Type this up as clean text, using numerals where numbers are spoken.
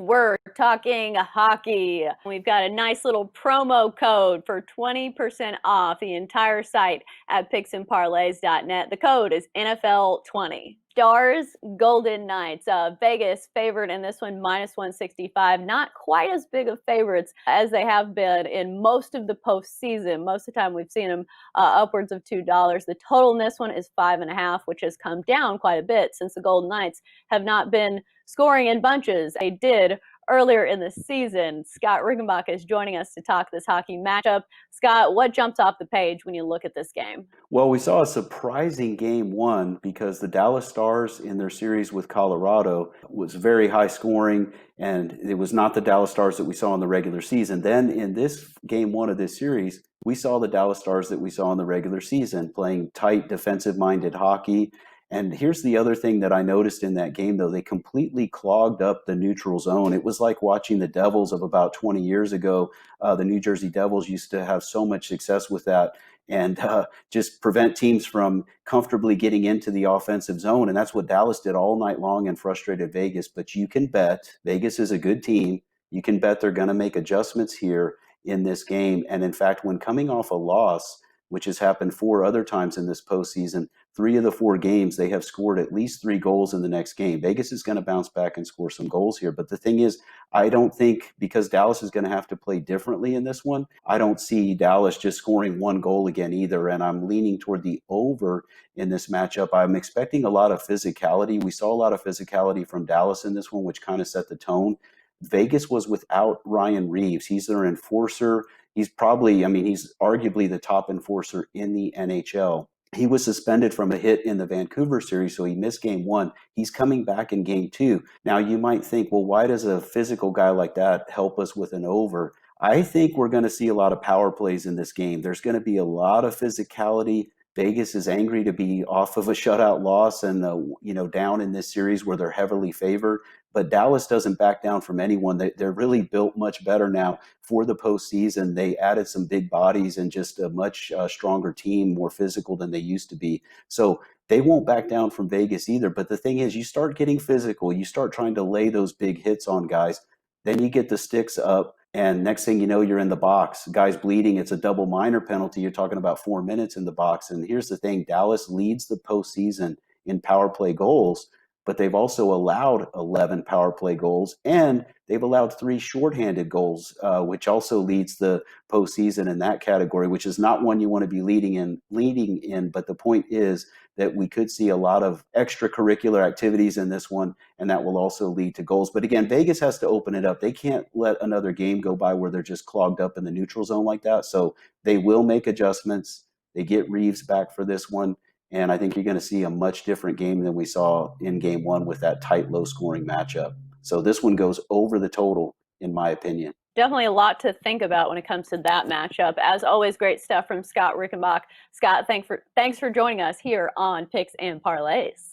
We're talking hockey. We've got a nice little promo code for 20% off the entire site at picksandparlays.net. The code is NFL20. Stars, Golden Knights. Vegas favored in this one, minus 165. Not quite as big of favorites as they have been in most of the postseason. Most of the time we've seen them upwards of $2. The total in this one is 5.5, which has come down quite a bit since the Golden Knights have not been scoring in bunches. They did earlier in the season. Scott Rickenbach is joining us to talk this hockey matchup. Scott, what jumps off the page when you look at this game? Well, we saw a surprising game one because the Dallas Stars in their series with Colorado was very high scoring, and it was not the Dallas Stars that we saw in the regular season. Then in this game one of this series, we saw the Dallas Stars that we saw in the regular season playing tight, defensive-minded hockey. And here's the other thing that I noticed in that game, though. They completely clogged up the neutral zone. It was like watching the Devils of about 20 years ago. The New Jersey Devils used to have so much success with that and just prevent teams from comfortably getting into the offensive zone. And that's what Dallas did all night long and frustrated Vegas. But you can bet Vegas is a good team. You can bet they're going to make adjustments here in this game. And in fact, when coming off a loss, which has happened 4 other times in this postseason, 3 of the 4 games, they have scored at least 3 goals in the next game. Vegas is going to bounce back and score some goals here. But the thing is, I don't think, because Dallas is going to have to play differently in this one, I don't see Dallas just scoring 1 goal again either. And I'm leaning toward the over in this matchup. I'm expecting a lot of physicality. We saw a lot of physicality from Dallas in this one, which kind of set the tone. Vegas was without Ryan Reeves. He's their enforcer. He's arguably the top enforcer in the NHL. He was suspended from a hit in the Vancouver series, so he missed game 1. He's coming back in game 2. Now, you might think, well, why does a physical guy like that help us with an over? I think we're going to see a lot of power plays in this game. There's going to be a lot of physicality. Vegas is angry to be off of a shutout loss and down in this series where they're heavily favored. But Dallas doesn't back down from anyone. They're really built much better now for the postseason. They added some big bodies and just a much stronger team, more physical than they used to be. So they won't back down from Vegas either. But the thing is, you start getting physical. You start trying to lay those big hits on guys. Then you get the sticks up. And next thing you know, you're in the box. Guy's bleeding. It's a double minor penalty. You're talking about 4 minutes in the box. And here's the thing. Dallas leads the postseason in power play goals, but they've also allowed 11 power play goals, and they've allowed 3 shorthanded goals, which also leads the postseason in that category, which is not one you want to be leading in. But the point is that we could see a lot of extracurricular activities in this one, and that will also lead to goals. But again, Vegas has to open it up. They can't let another game go by where they're just clogged up in the neutral zone like that. So they will make adjustments. They get Reeves back for this one. And I think you're going to see a much different game than we saw in game 1 with that tight, low-scoring matchup. So this one goes over the total, in my opinion. Definitely a lot to think about when it comes to that matchup. As always, great stuff from Scott Rickenbach. Scott, thanks for joining us here on Picks and Parlays.